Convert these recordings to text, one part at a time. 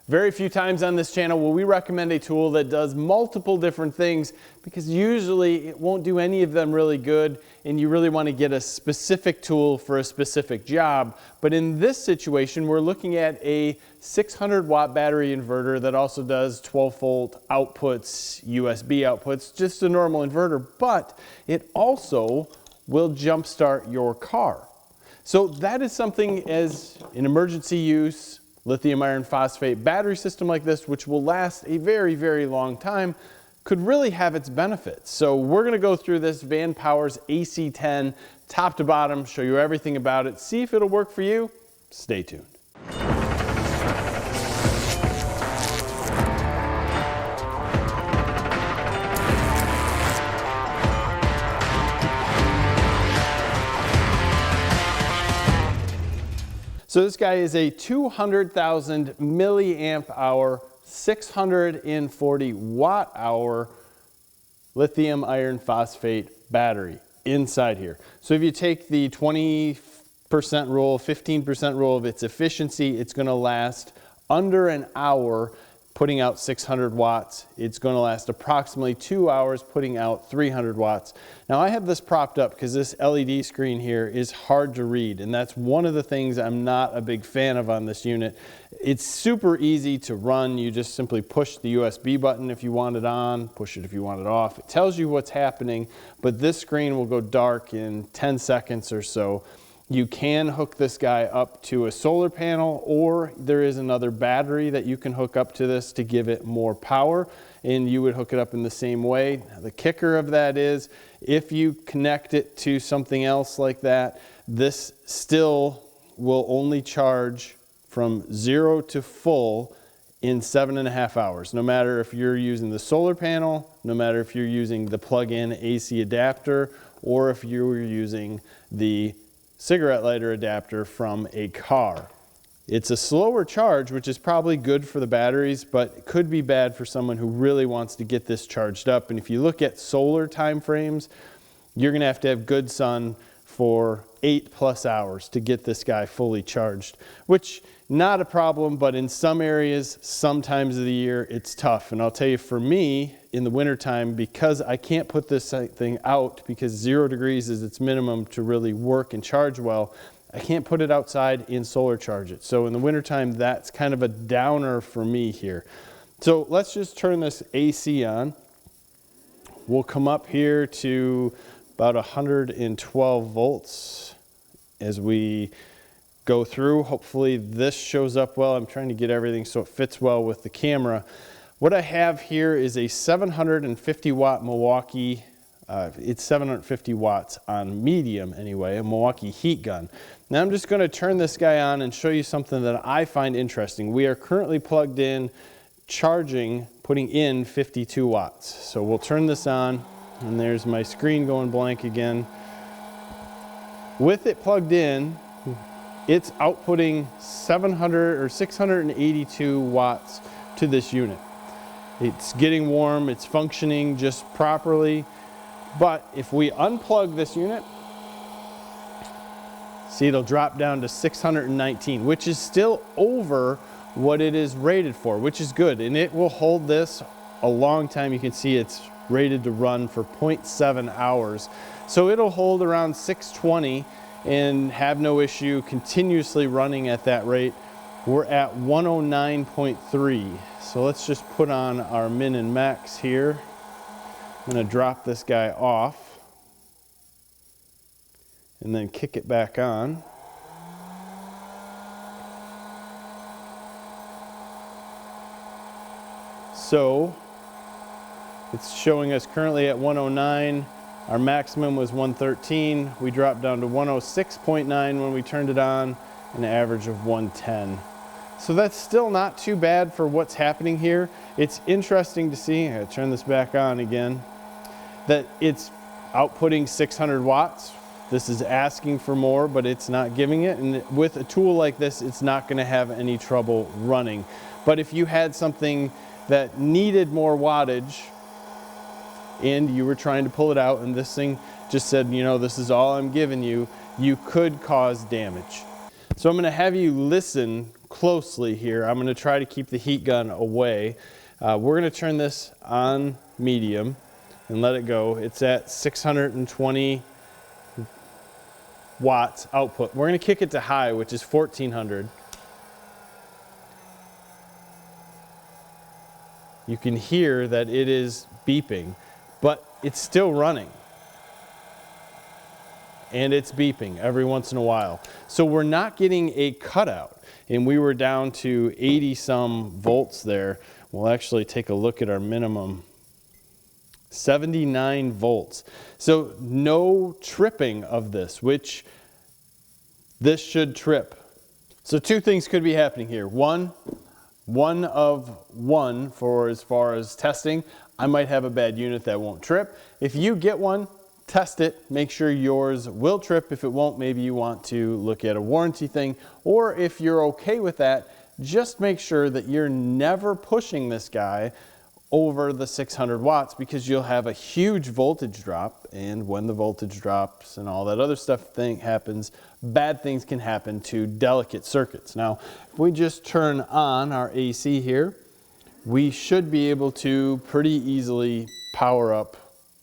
Very few times on this channel will we recommend a tool that does multiple different things, because usually it won't do any of them really good and you really want to get a specific tool for a specific job. But in this situation, we're looking at a 600 watt battery inverter that also does 12 volt outputs, USB outputs, just a normal inverter, but it also will jumpstart your car. So that is something as an emergency use, lithium iron phosphate battery system like this, which will last a very, very long time, could really have its benefits. So we're gonna go through this VanPowerS AC-10 top to bottom, show you everything about it, see if it'll work for you. Stay tuned. So this guy is a 200,000 milliamp hour, 640 watt hour lithium iron phosphate battery inside here. So if you take the 20% rule, 15% rule of its efficiency, it's going to last under an hour putting out 600 watts. It's going to last approximately 2 hours putting out 300 watts. Now I have this propped up because this LED screen here is hard to read, and that's one of the things I'm not a big fan of on this unit. It's super easy to run. You just simply push the USB button if you want it on, push it if you want it off. It tells you what's happening, but this screen will go dark in 10 seconds or so. You can hook this guy up to a solar panel, or there is another battery that you can hook up to this to give it more power, and you would hook it up in the same way. The kicker of that is if you connect it to something else like that, this still will only charge from 0 to full in 7.5 hours. No matter if you're using the solar panel, no matter if you're using the plug-in AC adapter, or if you're using the cigarette lighter adapter from a car. It's a slower charge, which is probably good for the batteries, but it could be bad for someone who really wants to get this charged up. And if you look at solar time frames, you're gonna have to have good sun for 8+ hours to get this guy fully charged, which not a problem, but in some areas, some times of the year, it's tough. And I'll tell you, for me, in the wintertime, because I can't put this thing out because 0 degrees is its minimum to really work and charge well, I can't put it outside and solar charge it. So in the wintertime, that's kind of a downer for me here. So let's just turn this AC on. We'll come up here to about 112 volts as we go through. Hopefully this shows up well. I'm trying to get everything so it fits well with the camera. What I have here is a 750 watt Milwaukee, it's 750 watts on medium anyway, a Milwaukee heat gun. Now I'm just going to turn this guy on and show you something that I find interesting. We are currently plugged in, charging, putting in 52 watts. So we'll turn this on, and there's my screen going blank again. With it plugged in, it's outputting 700 or 682 watts to this unit. It's getting warm, it's functioning just properly. But if we unplug this unit, see, it'll drop down to 619, which is still over what it is rated for, which is good. And it will hold this a long time. You can see it's rated to run for 0.7 hours. So it'll hold around 620 and have no issue continuously running at that rate. We're at 109.3. So let's just put on our min and max here. I'm going to drop this guy off and then kick it back on. So it's showing us currently at 109. Our maximum was 113. We dropped down to 106.9 when we turned it on, an average of 110. So that's still not too bad for what's happening here. It's interesting to see, I turn this back on again, that it's outputting 600 watts. This is asking for more, but it's not giving it. And with a tool like this, it's not going to have any trouble running. But if you had something that needed more wattage and you were trying to pull it out and this thing just said, you know, this is all I'm giving you, you could cause damage. So I'm going to have you listen closely here. I'm going to try to keep the heat gun away. We're going to turn this on medium and let it go. It's at 620 watts output. We're going to kick it to high, which is 1400. You can hear that it is beeping, but it's still running. And it's beeping every once in a while. So we're not getting a cutout. And we were down to 80 some volts there. We'll actually take a look at our minimum. 79 volts. So no tripping of this, which this should trip. So two things could be happening here. One of one for as far as testing. I might have a bad unit that won't trip. If you get one, test it, make sure yours will trip. If it won't, maybe you want to look at a warranty thing, or if you're okay with that, just make sure that you're never pushing this guy over the 600 watts, because you'll have a huge voltage drop, and when the voltage drops and all that other stuff happens, bad things can happen to delicate circuits. Now, if we just turn on our AC here, we should be able to pretty easily power up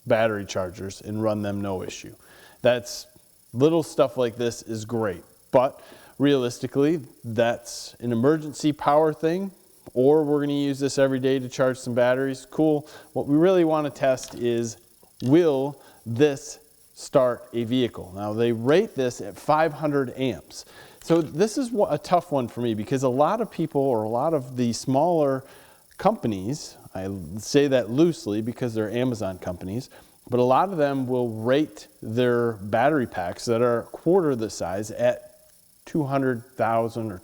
battery chargers and run them no issue. That's little stuff like this is great, but realistically, that's an emergency power thing, or we're going to use this every day to charge some batteries. Cool. What we really want to test is, will this start a vehicle? Now, they rate this at 500 amps. So this is a tough one for me, because a lot of people, or a lot of the smaller companies, I say that loosely because they're Amazon companies, but a lot of them will rate their battery packs that are a quarter the size at 200,000 or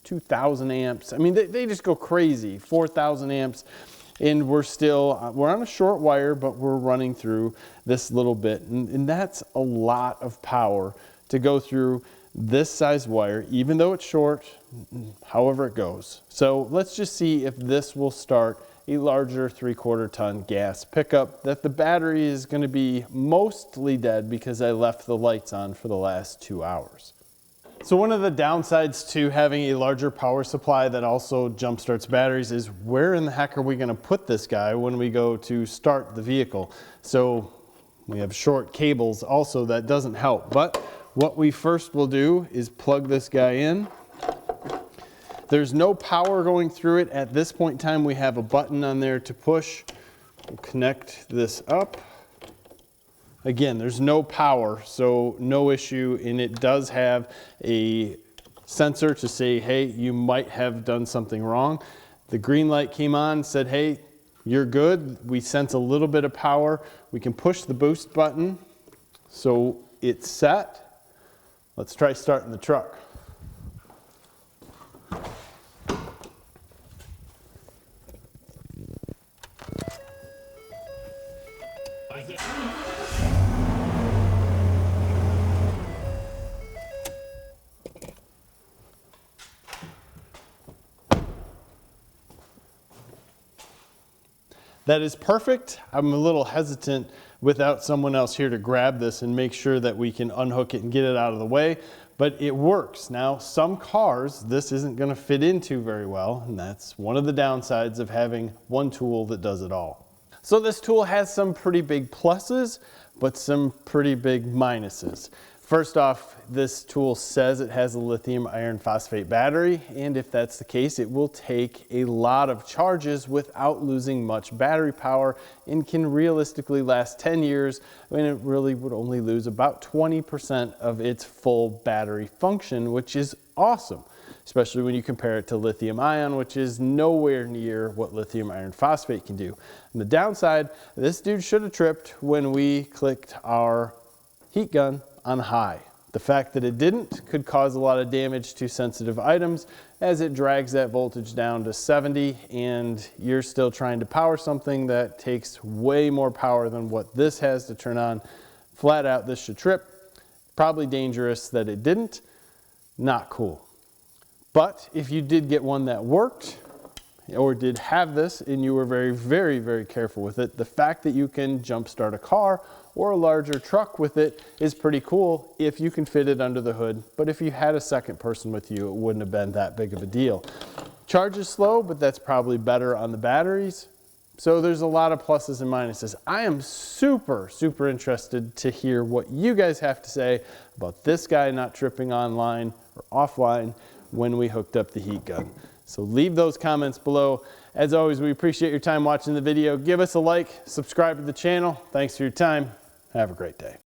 2,000 amps. I mean, they just go crazy, 4,000 amps. And we're on a short wire, but we're running through this little bit. And that's a lot of power to go through this size wire, even though it's short, however it goes. So let's just see if this will start a larger 3/4 ton gas pickup that the battery is going to be mostly dead because I left the lights on for the last 2 hours. So one of the downsides to having a larger power supply that also jump starts batteries is, where in the heck are we going to put this guy when we go to start the vehicle? So we have short cables also, that doesn't help. But what we first will do is plug this guy in. There's no power going through it at this point in time. We have a button on there to push. We'll connect this up. Again, there's no power, so no issue, and it does have a sensor to say, hey, you might have done something wrong. The green light came on, said, hey, you're good. We sense a little bit of power. We can push the boost button, so it's set. Let's try starting the truck. That is perfect. I'm a little hesitant without someone else here to grab this and make sure that we can unhook it and get it out of the way, but it works. Now, some cars, this isn't going to fit into very well, and that's one of the downsides of having one tool that does it all. So this tool has some pretty big pluses, but some pretty big minuses. First off, this tool says it has a lithium iron phosphate battery, and if that's the case, it will take a lot of charges without losing much battery power, and can realistically last 10 years when it really would only lose about 20% of its full battery function, which is awesome, especially when you compare it to lithium ion, which is nowhere near what lithium iron phosphate can do. And the downside, this dude should have tripped when we clicked our heat gun on high. The fact that it didn't could cause a lot of damage to sensitive items, as it drags that voltage down to 70, and you're still trying to power something that takes way more power than what this has to turn on. Flat out, this should trip. Probably dangerous that it didn't. Not cool. But if you did get one that worked, or did have this and you were very, very, very careful with it, the fact that you can jump start a car or a larger truck with it is pretty cool if you can fit it under the hood. But if you had a second person with you, it wouldn't have been that big of a deal. Charges slow, but that's probably better on the batteries. So there's a lot of pluses and minuses. I am super, super interested to hear what you guys have to say about this guy not tripping online or offline when we hooked up the heat gun. So leave those comments below. As always, we appreciate your time watching the video. Give us a like, subscribe to the channel. Thanks for your time. Have a great day.